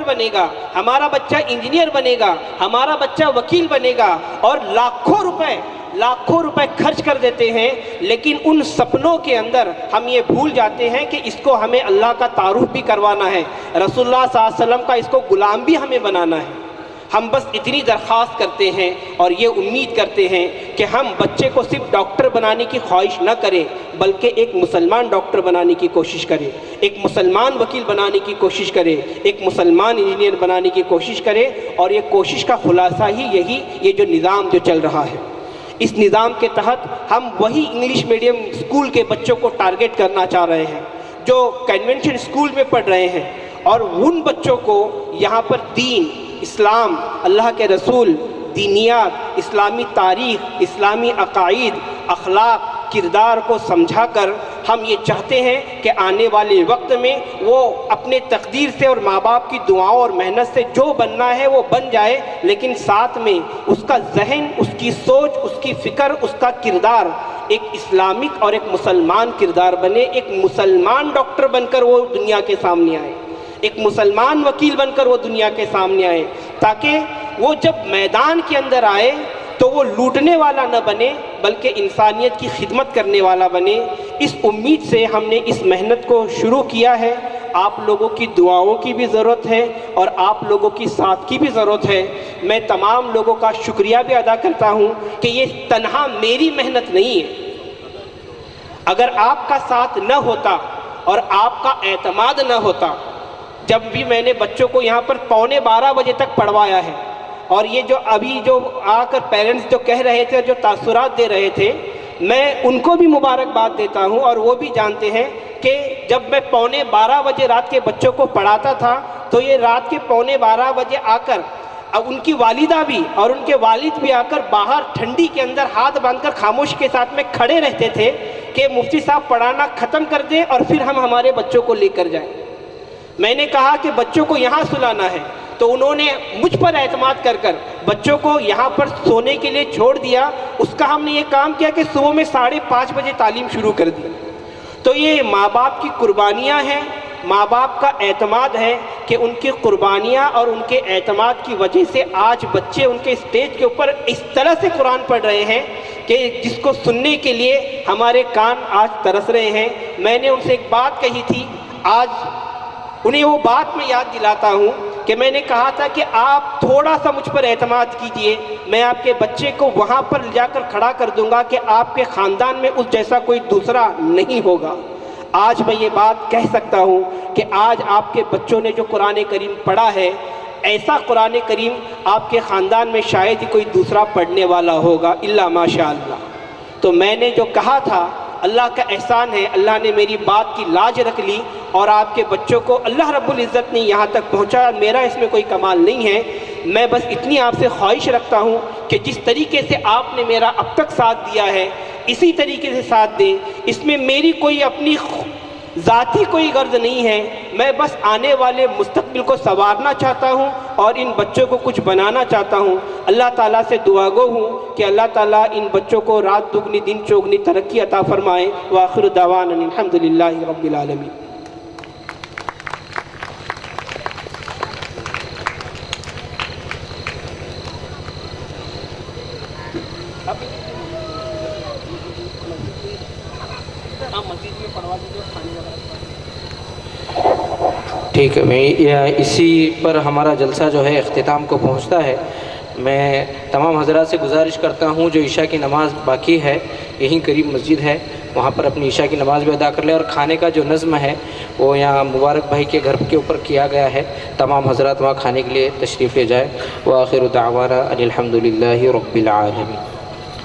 بنے گا، ہمارا بچہ انجینئر بنے گا، ہمارا بچہ وکیل بنے گا، اور لاکھوں روپے خرچ کر دیتے ہیں، لیکن ان سپنوں کے اندر ہم یہ بھول جاتے ہیں کہ اس کو ہمیں اللہ کا تعارف بھی کروانا ہے، رسول اللہ صلی اللہ علیہ وسلم کا اس کو غلام بھی ہمیں بنانا ہے۔ ہم بس اتنی درخواست کرتے ہیں اور یہ امید کرتے ہیں کہ ہم بچے کو صرف ڈاکٹر بنانے کی خواہش نہ کریں، بلکہ ایک مسلمان ڈاکٹر بنانے کی کوشش کریں، ایک مسلمان وکیل بنانے کی کوشش کریں، ایک مسلمان انجینئر بنانے کی کوشش کریں، اور یہ کوشش کا خلاصہ ہی یہ جو نظام جو چل رہا ہے، اس نظام کے تحت ہم وہی انگلش میڈیم اسکول کے بچوں کو ٹارگٹ کرنا چاہ رہے ہیں جو کنونشن اسکول میں پڑھ رہے ہیں، اور ان بچوں کو یہاں پر دین، اسلام، اللہ کے رسول، دینیات، اسلامی تاریخ، اسلامی عقائد، اخلاق، کردار کو سمجھا کر ہم یہ چاہتے ہیں کہ آنے والے وقت میں وہ اپنے تقدیر سے اور ماں باپ کی دعاؤں اور محنت سے جو بننا ہے وہ بن جائے، لیکن ساتھ میں اس کا ذہن، اس کی سوچ، اس کی فکر، اس کا کردار ایک اسلامک اور ایک مسلمان کردار بنے، ایک مسلمان ڈاکٹر بن کر وہ دنیا کے سامنے آئے، ایک مسلمان وکیل بن کر وہ دنیا کے سامنے آئے، تاکہ وہ جب میدان کے اندر آئے تو وہ لوٹنے والا نہ بنے بلکہ انسانیت کی خدمت کرنے والا بنے۔ اس امید سے ہم نے اس محنت کو شروع کیا ہے۔ آپ لوگوں کی دعاؤں کی بھی ضرورت ہے اور آپ لوگوں کی ساتھ کی بھی ضرورت ہے۔ میں تمام لوگوں کا شکریہ بھی ادا کرتا ہوں کہ یہ تنہا میری محنت نہیں ہے، اگر آپ کا ساتھ نہ ہوتا اور آپ کا اعتماد نہ ہوتا، جب بھی میں نے بچوں کو یہاں پر 11:15 بجے تک پڑھوایا ہے، اور یہ جو ابھی جو آ کر پیرنٹس جو کہہ رہے تھے، جو تاثرات دے رہے تھے، میں ان کو بھی مبارکباد دیتا ہوں، اور وہ بھی جانتے ہیں کہ جب میں 11:15 بجے رات کے بچوں کو پڑھاتا تھا تو یہ رات کے 11:15 بجے آ کر اب ان کی والدہ بھی اور ان کے والد بھی آ کر باہر ٹھنڈی کے اندر ہاتھ باندھ کر خاموش کے ساتھ میں کھڑے رہتے تھے کہ مفتی صاحب پڑھانا ختم کر دیں اور پھر ہم ہمارے بچوں کو لے کر جائیں۔ میں نے کہا کہ بچوں کو یہاں سلانا ہے، تو انہوں نے مجھ پر اعتماد کر بچوں کو یہاں پر سونے کے لیے چھوڑ دیا۔ اس کا ہم نے یہ کام کیا کہ صبح میں 5:30 بجے تعلیم شروع کر دی۔ تو یہ ماں باپ کی قربانیاں ہیں، ماں باپ کا اعتماد ہے کہ ان کی قربانیاں اور ان کے اعتماد کی وجہ سے آج بچے ان کے اسٹیج کے اوپر اس طرح سے قرآن پڑھ رہے ہیں کہ جس کو سننے کے لیے ہمارے کان آج ترس رہے ہیں۔ میں نے ان سے ایک بات کہی تھی، آج انہیں وہ بات میں یاد دلاتا ہوں کہ میں نے کہا تھا کہ آپ تھوڑا سا مجھ پر اعتماد کیجئے، میں آپ کے بچے کو وہاں پر جا کر کھڑا کر دوں گا کہ آپ کے خاندان میں اس جیسا کوئی دوسرا نہیں ہوگا۔ آج میں یہ بات کہہ سکتا ہوں کہ آج آپ کے بچوں نے جو قرآن کریم پڑھا ہے، ایسا قرآن کریم آپ کے خاندان میں شاید ہی کوئی دوسرا پڑھنے والا ہوگا الا ماشاء اللہ۔ تو میں نے جو کہا تھا، اللہ کا احسان ہے، اللہ نے میری بات کی لاج رکھ لی اور آپ کے بچوں کو اللہ رب العزت نے یہاں تک پہنچایا۔ میرا اس میں کوئی کمال نہیں ہے، میں بس اتنی آپ سے خواہش رکھتا ہوں کہ جس طریقے سے آپ نے میرا اب تک ساتھ دیا ہے اسی طریقے سے ساتھ دیں۔ اس میں میری کوئی اپنی ذاتی کوئی غرض نہیں ہے، میں بس آنے والے مستقبل کو سنوارنا چاہتا ہوں اور ان بچوں کو کچھ بنانا چاہتا ہوں۔ اللہ تعالیٰ سے دعا گو ہوں کہ اللہ تعالیٰ ان بچوں کو رات دگنی دن چوگنی ترقی عطا فرمائے۔ وآخر دعوانا الحمدللہ رب العالمین۔ ٹھیک ہے، اسی پر ہمارا جلسہ جو ہے اختتام کو پہنچتا ہے۔ میں تمام حضرات سے گزارش کرتا ہوں جو عشاء کی نماز باقی ہے، یہیں قریب مسجد ہے، وہاں پر اپنی عشاء کی نماز بھی ادا کر لیں، اور کھانے کا جو نظم ہے وہ یہاں مبارک بھائی کے گھر کے اوپر کیا گیا ہے، تمام حضرات وہاں کھانے کے لیے تشریف لے جائیں۔ وآخر دعوانا ان الحمدللہ رب العالمین۔